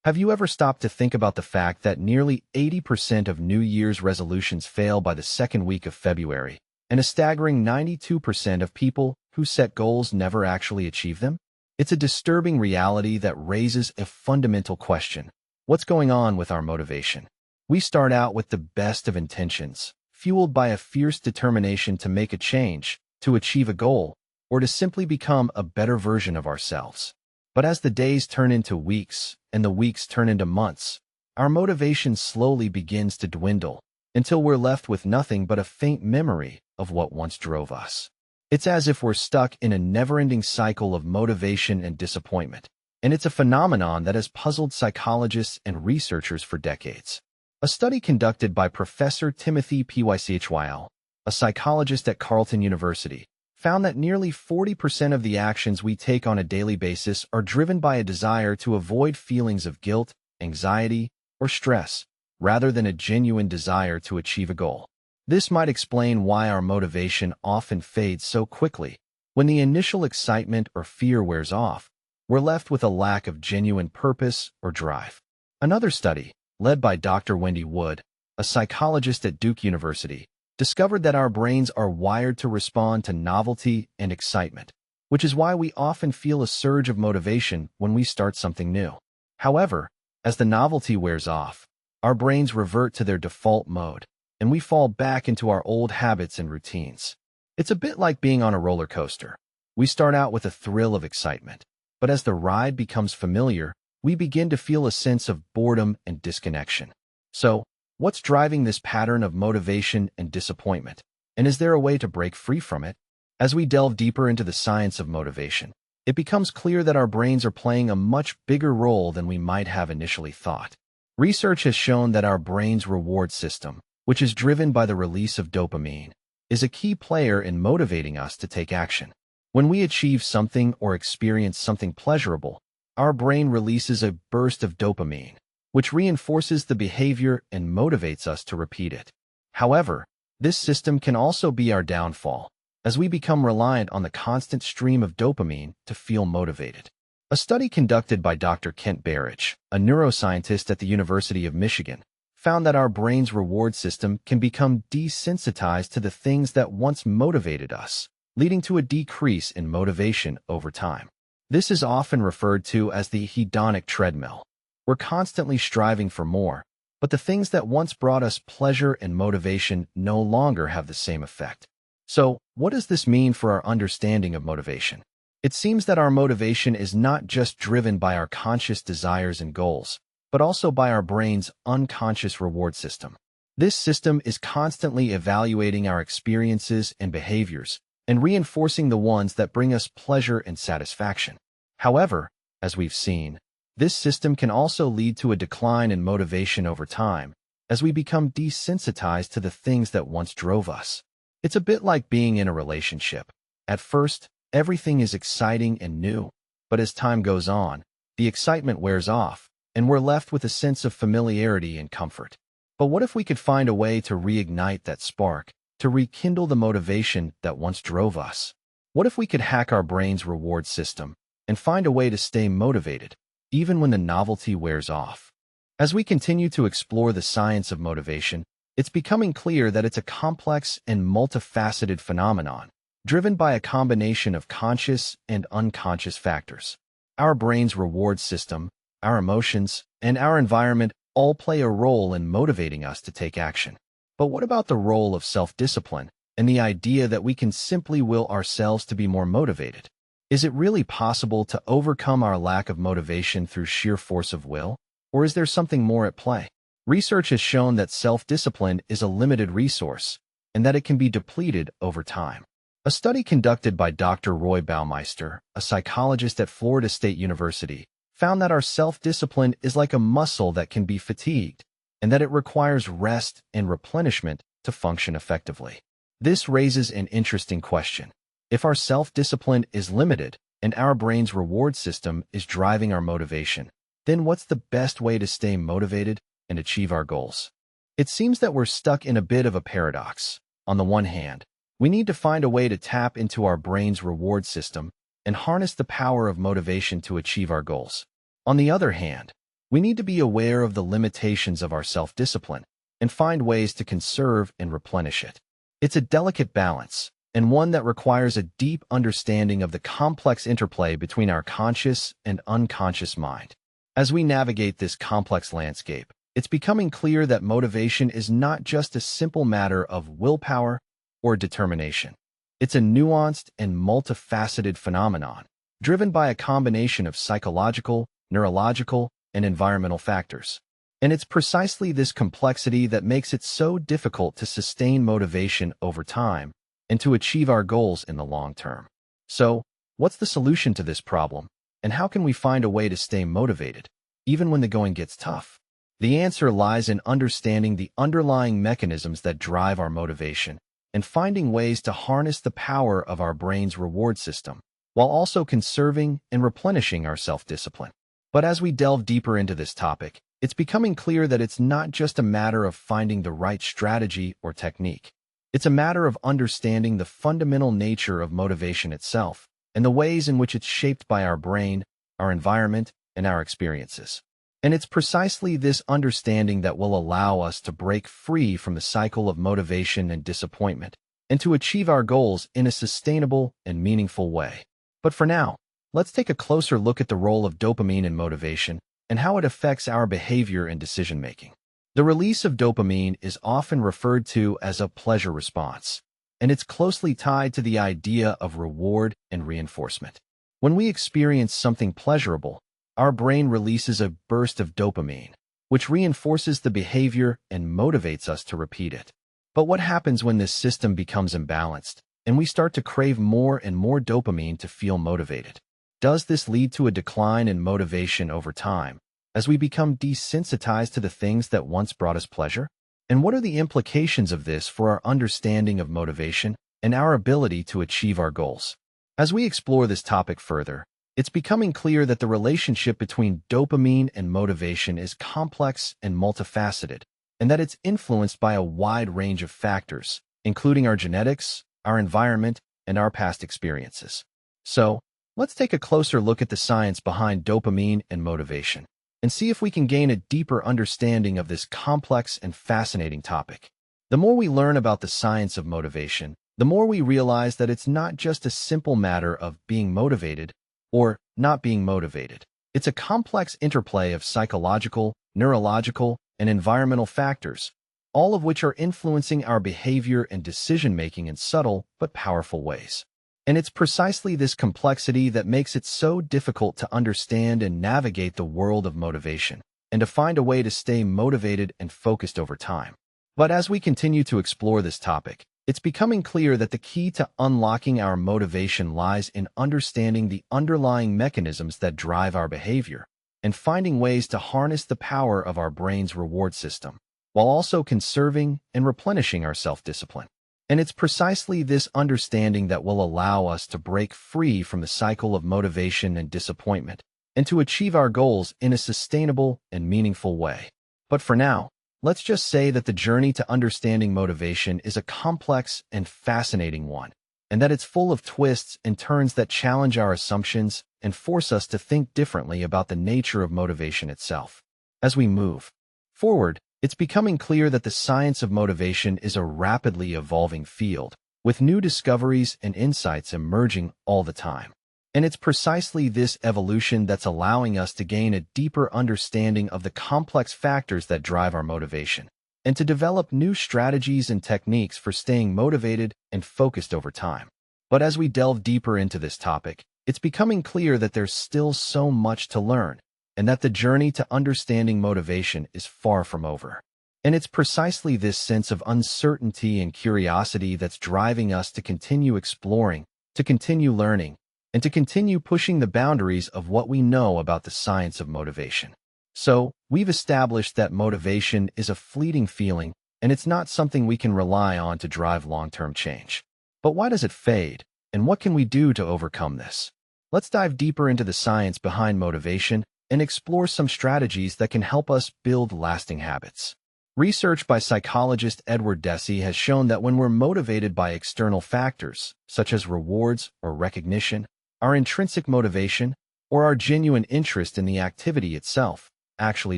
Have you ever stopped to think about the fact that nearly 80% of New Year's resolutions fail by the second week of February, and a staggering 92% of people who set goals never actually achieve them? It's a disturbing reality that raises a fundamental question. What's going on with our motivation? We start out with the best of intentions, fueled by a fierce determination to make a change, to achieve a goal, or to simply become a better version of ourselves. But as the days turn into weeks, and the weeks turn into months, our motivation slowly begins to dwindle, until we're left with nothing but a faint memory of what once drove us. It's as if we're stuck in a never-ending cycle of motivation and disappointment, and it's a phenomenon that has puzzled psychologists and researchers for decades. A study conducted by Professor Timothy Phychyl, a psychologist at Carleton University, found that nearly 40% of the actions we take on a daily basis are driven by a desire to avoid feelings of guilt, anxiety, or stress, rather than a genuine desire to achieve a goal. This might explain why our motivation often fades so quickly. When the initial excitement or fear wears off, we're left with a lack of genuine purpose or drive. Another study, led by Dr. Wendy Wood, a psychologist at Duke University, discovered that our brains are wired to respond to novelty and excitement, which is why we often feel a surge of motivation when we start something new. However, as the novelty wears off, our brains revert to their default mode, and we fall back into our old habits and routines. It's a bit like being on a roller coaster. We start out with a thrill of excitement, but as the ride becomes familiar, we begin to feel a sense of boredom and disconnection. So, what's driving this pattern of motivation and disappointment? And is there a way to break free from it? As we delve deeper into the science of motivation, it becomes clear that our brains are playing a much bigger role than we might have initially thought. Research has shown that our brain's reward system, which is driven by the release of dopamine, is a key player in motivating us to take action. When we achieve something or experience something pleasurable, our brain releases a burst of dopamine, which reinforces the behavior and motivates us to repeat it. However, this system can also be our downfall, as we become reliant on the constant stream of dopamine to feel motivated. A study conducted by Dr. Kent Berridge, a neuroscientist at the University of Michigan, found that our brain's reward system can become desensitized to the things that once motivated us, leading to a decrease in motivation over time. This is often referred to as the hedonic treadmill. We're constantly striving for more, but the things that once brought us pleasure and motivation no longer have the same effect. So, what does this mean for our understanding of motivation? It seems that our motivation is not just driven by our conscious desires and goals, but also by our brain's unconscious reward system. This system is constantly evaluating our experiences and behaviors and reinforcing the ones that bring us pleasure and satisfaction. However, as we've seen, this system can also lead to a decline in motivation over time, as we become desensitized to the things that once drove us. It's a bit like being in a relationship. At first, everything is exciting and new, but as time goes on, the excitement wears off, and we're left with a sense of familiarity and comfort. But what if we could find a way to reignite that spark, to rekindle the motivation that once drove us? What if we could hack our brain's reward system and find a way to stay motivated, even when the novelty wears off? As we continue to explore the science of motivation, it's becoming clear that it's a complex and multifaceted phenomenon, driven by a combination of conscious and unconscious factors. Our brain's reward system, our emotions, and our environment all play a role in motivating us to take action. But what about the role of self-discipline and the idea that we can simply will ourselves to be more motivated? Is it really possible to overcome our lack of motivation through sheer force of will? Or is there something more at play? Research has shown that self-discipline is a limited resource and that it can be depleted over time. A study conducted by Dr. Roy Baumeister, a psychologist at Florida State University, found that our self-discipline is like a muscle that can be fatigued and that it requires rest and replenishment to function effectively. This raises an interesting question. If our self-discipline is limited and our brain's reward system is driving our motivation, then what's the best way to stay motivated and achieve our goals? It seems that we're stuck in a bit of a paradox. On the one hand, we need to find a way to tap into our brain's reward system and harness the power of motivation to achieve our goals. On the other hand, we need to be aware of the limitations of our self-discipline and find ways to conserve and replenish it. It's a delicate balance, and one that requires a deep understanding of the complex interplay between our conscious and unconscious mind. As we navigate this complex landscape, it's becoming clear that motivation is not just a simple matter of willpower or determination. It's a nuanced and multifaceted phenomenon, driven by a combination of psychological, neurological, and environmental factors. And it's precisely this complexity that makes it so difficult to sustain motivation over time and to achieve our goals in the long term. So, what's the solution to this problem, and how can we find a way to stay motivated, even when the going gets tough? The answer lies in understanding the underlying mechanisms that drive our motivation and finding ways to harness the power of our brain's reward system, while also conserving and replenishing our self-discipline. But as we delve deeper into this topic, it's becoming clear that it's not just a matter of finding the right strategy or technique. It's a matter of understanding the fundamental nature of motivation itself and the ways in which it's shaped by our brain, our environment, and our experiences. And it's precisely this understanding that will allow us to break free from the cycle of motivation and disappointment and to achieve our goals in a sustainable and meaningful way. But for now, let's take a closer look at the role of dopamine in motivation and how it affects our behavior and decision-making. The release of dopamine is often referred to as a pleasure response, and it's closely tied to the idea of reward and reinforcement. When we experience something pleasurable, our brain releases a burst of dopamine, which reinforces the behavior and motivates us to repeat it. But what happens when this system becomes imbalanced and we start to crave more and more dopamine to feel motivated? Does this lead to a decline in motivation over time, as we become desensitized to the things that once brought us pleasure? And what are the implications of this for our understanding of motivation and our ability to achieve our goals? As we explore this topic further, it's becoming clear that the relationship between dopamine and motivation is complex and multifaceted, and that it's influenced by a wide range of factors, including our genetics, our environment, and our past experiences. So, let's take a closer look at the science behind dopamine and motivation, and see if we can gain a deeper understanding of this complex and fascinating topic. The more we learn about the science of motivation, the more we realize that it's not just a simple matter of being motivated or not being motivated. It's a complex interplay of psychological, neurological, and environmental factors, all of which are influencing our behavior and decision-making in subtle but powerful ways. And it's precisely this complexity that makes it so difficult to understand and navigate the world of motivation, and to find a way to stay motivated and focused over time. But as we continue to explore this topic, it's becoming clear that the key to unlocking our motivation lies in understanding the underlying mechanisms that drive our behavior, and finding ways to harness the power of our brain's reward system, while also conserving and replenishing our self-discipline. And it's precisely this understanding that will allow us to break free from the cycle of motivation and disappointment, and to achieve our goals in a sustainable and meaningful way. But for now, let's just say that the journey to understanding motivation is a complex and fascinating one, and that it's full of twists and turns that challenge our assumptions and force us to think differently about the nature of motivation itself. As we move forward, it's becoming clear that the science of motivation is a rapidly evolving field, with new discoveries and insights emerging all the time. And it's precisely this evolution that's allowing us to gain a deeper understanding of the complex factors that drive our motivation, and to develop new strategies and techniques for staying motivated and focused over time. But as we delve deeper into this topic, it's becoming clear that there's still so much to learn, and that the journey to understanding motivation is far from over. And it's precisely this sense of uncertainty and curiosity that's driving us to continue exploring, to continue learning, and to continue pushing the boundaries of what we know about the science of motivation. So, we've established that motivation is a fleeting feeling, and it's not something we can rely on to drive long-term change. But why does it fade, and what can we do to overcome this? Let's dive deeper into the science behind motivation and explore some strategies that can help us build lasting habits. Research by psychologist Edward Deci has shown that when we're motivated by external factors, such as rewards or recognition, our intrinsic motivation, or our genuine interest in the activity itself, actually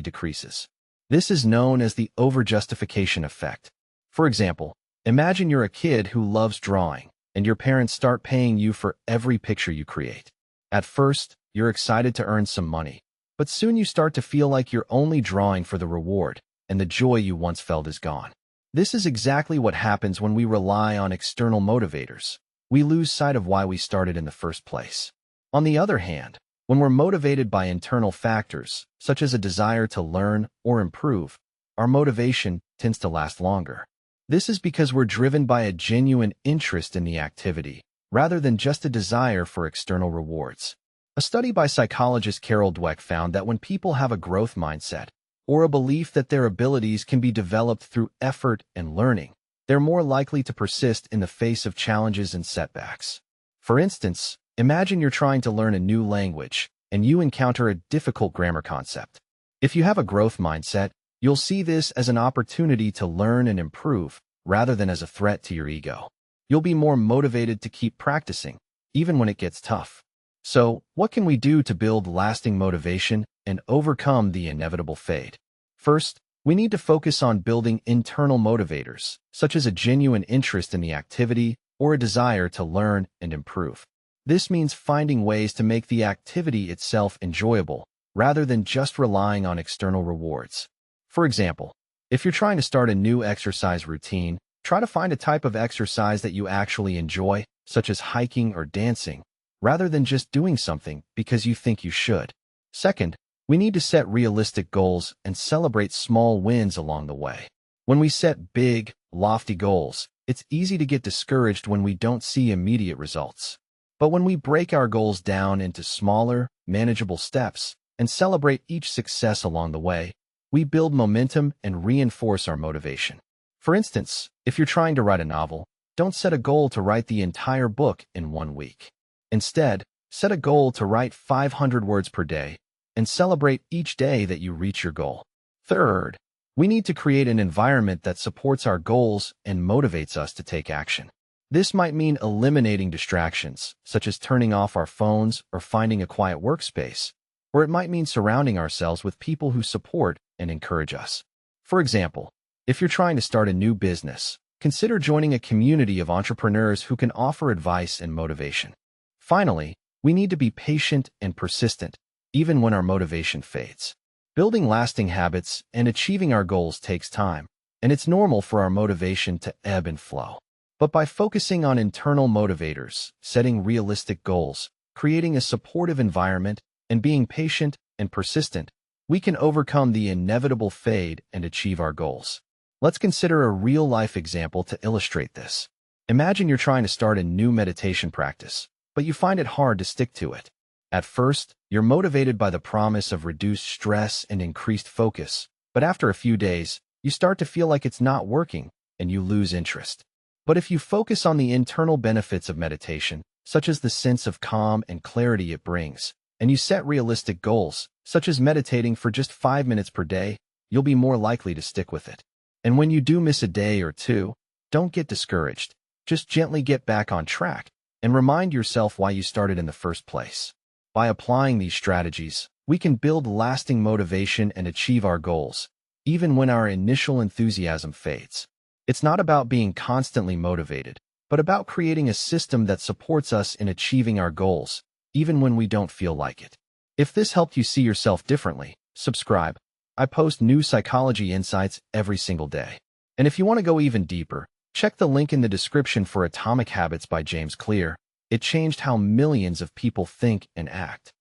decreases. This is known as the overjustification effect. For example, imagine you're a kid who loves drawing, and your parents start paying you for every picture you create. At first, you're excited to earn some money, but soon you start to feel like you're only drawing for the reward, and the joy you once felt is gone. This is exactly what happens when we rely on external motivators. We lose sight of why we started in the first place. On the other hand, when we're motivated by internal factors, such as a desire to learn or improve, our motivation tends to last longer. This is because we're driven by a genuine interest in the activity, rather than just a desire for external rewards. A study by psychologist Carol Dweck found that when people have a growth mindset, or a belief that their abilities can be developed through effort and learning, they're more likely to persist in the face of challenges and setbacks. For instance, imagine you're trying to learn a new language, and you encounter a difficult grammar concept. If you have a growth mindset, you'll see this as an opportunity to learn and improve, rather than as a threat to your ego. You'll be more motivated to keep practicing, even when it gets tough. So, what can we do to build lasting motivation and overcome the inevitable fade? First, we need to focus on building internal motivators, such as a genuine interest in the activity or a desire to learn and improve. This means finding ways to make the activity itself enjoyable, rather than just relying on external rewards. For example, if you're trying to start a new exercise routine, try to find a type of exercise that you actually enjoy, such as hiking or dancing, rather than just doing something because you think you should. Second, we need to set realistic goals and celebrate small wins along the way. When we set big, lofty goals, it's easy to get discouraged when we don't see immediate results. But when we break our goals down into smaller, manageable steps and celebrate each success along the way, we build momentum and reinforce our motivation. For instance, if you're trying to write a novel, don't set a goal to write the entire book in 1 week. Instead, set a goal to write 500 words per day and celebrate each day that you reach your goal. Third, we need to create an environment that supports our goals and motivates us to take action. This might mean eliminating distractions, such as turning off our phones or finding a quiet workspace, or it might mean surrounding ourselves with people who support and encourage us. For example, if you're trying to start a new business, consider joining a community of entrepreneurs who can offer advice and motivation. Finally, we need to be patient and persistent, even when our motivation fades. Building lasting habits and achieving our goals takes time, and it's normal for our motivation to ebb and flow. But by focusing on internal motivators, setting realistic goals, creating a supportive environment, and being patient and persistent, we can overcome the inevitable fade and achieve our goals. Let's consider a real-life example to illustrate this. Imagine you're trying to start a new meditation practice, but you find it hard to stick to it. At first, you're motivated by the promise of reduced stress and increased focus, but after a few days, you start to feel like it's not working, and you lose interest. But if you focus on the internal benefits of meditation, such as the sense of calm and clarity it brings, and you set realistic goals, such as meditating for just 5 minutes per day, you'll be more likely to stick with it. And when you do miss a day or two, don't get discouraged. Just gently get back on track and remind yourself why you started in the first place. By applying these strategies, we can build lasting motivation and achieve our goals, even when our initial enthusiasm fades. It's not about being constantly motivated, but about creating a system that supports us in achieving our goals, even when we don't feel like it. If this helped you see yourself differently, subscribe. I post new psychology insights every single day. And if you want to go even deeper, check the link in the description for Atomic Habits by James Clear. It changed how millions of people think and act.